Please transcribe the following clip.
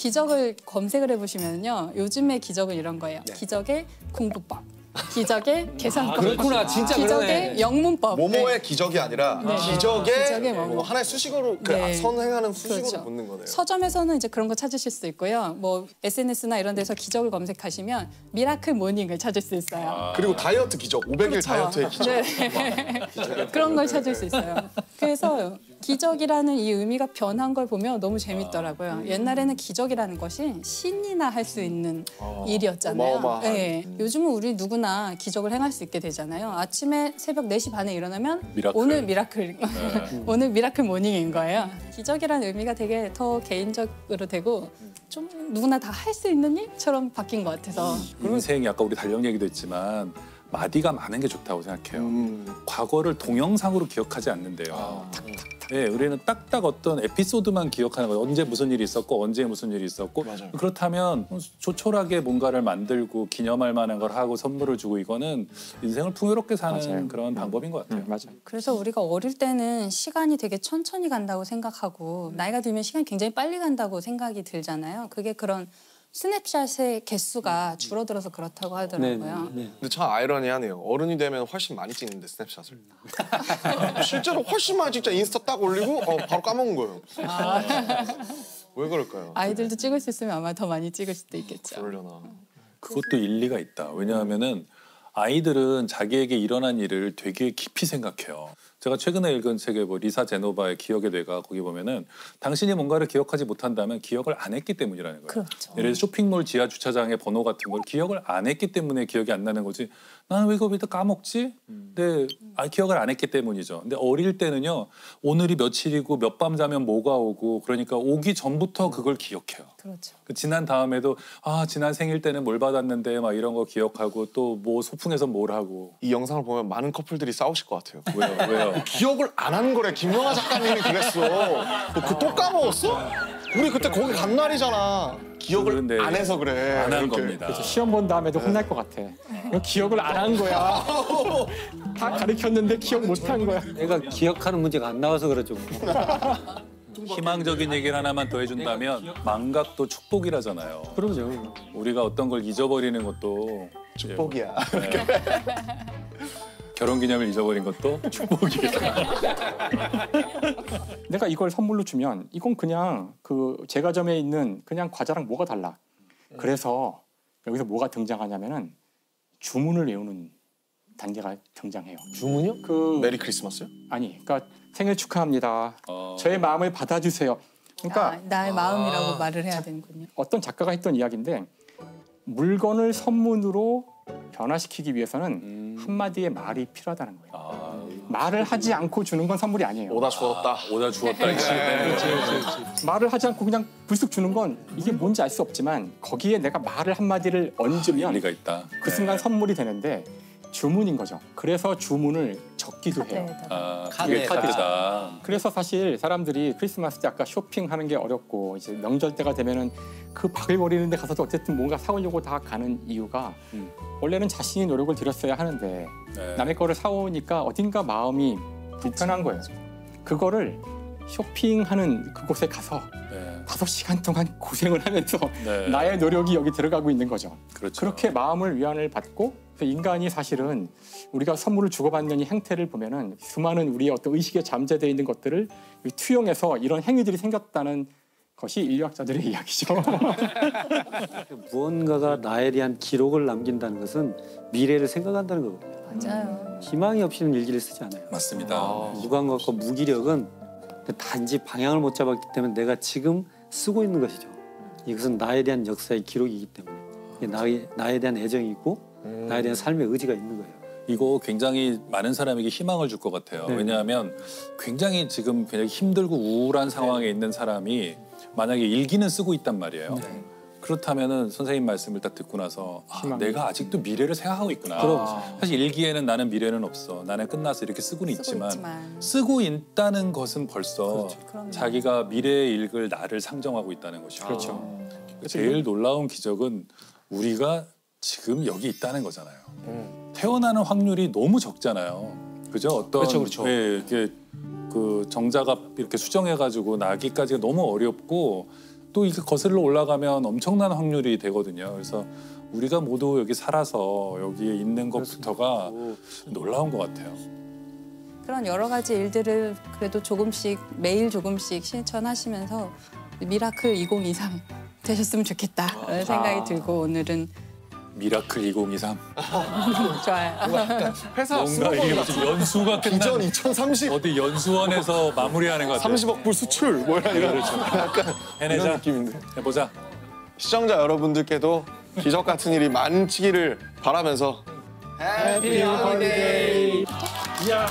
기적을 검색을 해보시면요. 요즘의 기적은 이런 거예요. 네. 기적의 공부법, 기적의 계산법, 그렇구나, 진짜 기적의 그러네. 영문법. 모모의 기적이 아니라 기적의 뭐. 뭐 하나의 수식어로 선행하는 수식어로 붙는 거네요. 서점에서는 이제 그런 거 찾으실 수 있고요. 뭐 SNS나 이런 데서 기적을 검색하시면 미라클 모닝을 찾을 수 있어요. 그리고 다이어트 기적, 500일 다이어트의 기적. 네. 그런 걸 찾을 수 있어요. 그래서 기적이라는 이 의미가 변한 걸 보면 너무 재밌더라고요. 옛날에는 기적이라는 것이 신이나 할 수 있는 일이었잖아요. 어마어마한. 네. 요즘은 우리 누구나 기적을 행할 수 있게 되잖아요. 아침에 새벽 4시 반에 일어나면 미라클. 오늘 미라클, 오늘 미라클 모닝인 거예요. 기적이라는 의미가 되게 더 개인적으로 되고 좀 누구나 다 할 수 있는 일처럼 바뀐 것 같아서. 인생이 아까 우리 달력 얘기도 했지만 마디가 많은 게 좋다고 생각해요. 과거를 동영상으로 기억하지 않는데요. 네, 우리는 딱딱 어떤 에피소드만 기억하는 거예요. 언제 무슨 일이 있었고 언제 무슨 일이 있었고. 맞아요. 그렇다면 조촐하게 뭔가를 만들고 기념할 만한 걸 하고 선물을 주고 이거는 인생을 풍요롭게 사는 맞아요. 그런 방법인 것 같아요. 맞아요. 그래서 우리가 어릴 때는 시간이 되게 천천히 간다고 생각하고 나이가 들면 시간이 굉장히 빨리 간다고 생각이 들잖아요. 그게 그런 스냅샷의 개수가 줄어들어서 그렇다고 하더라고요. 근데 참 아이러니하네요. 어른이 되면 훨씬 많이 찍는데 스냅샷을. 실제로 훨씬 많이 찍자. 인스타 딱 올리고 바로 까먹은 거예요. 왜 그럴까요? 아이들도 찍을 수 있으면 아마 더 많이 찍을 수도 있겠죠. 그러려나. 그것도 일리가 있다. 왜냐하면은 아이들은 자기에게 일어난 일을 되게 깊이 생각해요. 제가 최근에 읽은 책에 뭐 리사 제노바의 기억의 뇌가 거기 보면은 당신이 뭔가를 기억하지 못한다면 기억을 안 했기 때문이라는 거예요. 그렇죠. 예를 들어서 쇼핑몰 지하 주차장의 번호 같은 걸 기억을 안 했기 때문에 기억이 안 나는 거지. 나는 왜 이거 왜 까먹지? 근데 기억을 안 했기 때문이죠. 근데 어릴 때는요. 오늘이 며칠이고 몇 밤 자면 뭐가 오고 그러니까 오기 전부터 그걸 기억해요. 그렇죠. 지난 다음에도 지난 생일 때는 뭘 받았는데 막 이런 거 기억하고 또 뭐 소풍에서 뭘 하고. 이 영상을 보면 많은 커플들이 싸우실 것 같아요. 왜요? 왜요? 기억을 안 하는 거래. 김영하 작가님이 그랬어. 너 또 까먹었어? 우리 그때 거기 간 날이잖아. 기억을 그런데 안 해서 그래. 안 한 이렇게. 겁니다. 그래서 시험 본 다음에도 혼날 것 같아. 너 기억을 안 한 거야. 다 가르쳤는데 기억 못 한 거야. 내가 기억하는 문제가 안 나와서 그러죠. 희망적인 얘기를 하나만 더 해준다면 망각도 축복이라잖아요. 그러죠. 우리가 어떤 걸 잊어버리는 것도 축복이야. 결혼기념일 잊어버린 것도 축복이야. 내가 이걸 선물로 주면 이건 그냥 그 제과점에 있는 그냥 과자랑 뭐가 달라. 그래서 여기서 뭐가 등장하냐면은 주문을 외우는 단계가 등장해요. 주문요? 그 메리 크리스마스요? 아니, 그러니까 생일 축하합니다. 어. 저의 마음을 받아주세요. 그러니까 나의 마음이라고 말을 해야 되는군요. 어떤 작가가 했던 이야기인데 물건을 선물로 변화시키기 위해서는 한마디의 말이 필요하다는 거예요. 말을 하지 않고 주는 건 선물이 아니에요. 오다 주었다. 오다 주었다. 말을 하지 않고 그냥 불쑥 주는 건 이게 뭔지 알 수 없지만 거기에 내가 말을 한마디를 얹으면 일리가 있다. 그 순간 선물이 되는데 주문인 거죠. 그래서 주문을 적기도 해요. 그게 카드에다가. 카드다. 그래서 사실 사람들이 크리스마스 때 아까 쇼핑하는 게 어렵고 이제 명절 때가 되면은 그 바글거리는 데 가서도 어쨌든 뭔가 사오려고 다 가는 이유가 원래는 자신이 노력을 들였어야 하는데 네. 남의 거를 사오니까 어딘가 마음이 불편한 거예요. 그거를 쇼핑하는 그곳에 가서 네. 5시간 동안 고생을 하면서 네. 나의 노력이 여기 들어가고 있는 거죠. 그렇죠. 그렇게 마음을 위안을 받고 인간이 사실은 우리가 선물을 주고받는 이 행태를 보면은 수많은 우리의 어떤 의식에 잠재되어 있는 것들을 투영해서 이런 행위들이 생겼다는 것이 인류학자들의 이야기죠. 무언가가 나에 대한 기록을 남긴다는 것은 미래를 생각한다는 거거든요. 맞아요. 희망이 없이는 일기를 쓰지 않아요. 맞습니다. 무감각과 무기력은 단지 방향을 못 잡았기 때문에 내가 지금 쓰고 있는 것이죠. 이것은 나에 대한 역사의 기록이기 때문에 이게 나에 대한 애정이 있고 나에 대한 삶의 의지가 있는 거예요. 이거 굉장히 많은 사람에게 희망을 줄 것 같아요. 네. 왜냐하면 굉장히 지금 굉장히 힘들고 우울한 상황에 있는 사람이 만약에 일기는 쓰고 있단 말이에요. 그렇다면은 선생님 말씀을 딱 듣고 나서 내가 아직도 미래를 생각하고 있구나. 사실 일기에는 나는 미래는 없어. 나는 끝났어. 이렇게 쓰고는 있지만 쓰고 있다는 것은 벌써 자기가 미래에 읽을 나를 상정하고 있다는 것이고. 그렇죠. 제일 놀라운 기적은 우리가 지금 여기 있다는 거잖아요. 태어나는 확률이 너무 적잖아요. 그죠? 어떤 그렇죠. 이렇게 그 정자가 이렇게 수정해가지고 나기까지가 너무 어렵고 또 이게 거슬러 올라가면 엄청난 확률이 되거든요. 그래서 우리가 모두 여기 살아서 여기에 있는 것부터가 놀라운 것 같아요. 그런 여러 가지 일들을 그래도 조금씩 매일 조금씩 실천하시면서 미라클 2023 되셨으면 좋겠다라는 생각이 들고 오늘은 미라클 2023. 좋아요. 회사 뭔가 이게 무슨 연수가 비전 끝난 2030 어디 연수원에서 마무리하는 것 같아요. 30억 불 수출 뭐 이런 그렇죠. 약간 해내자. 이런 느낌인데. 해보자. 시청자 여러분들께도 기적 같은 일이 많지기를 바라면서 해피 홀리데이. 이야.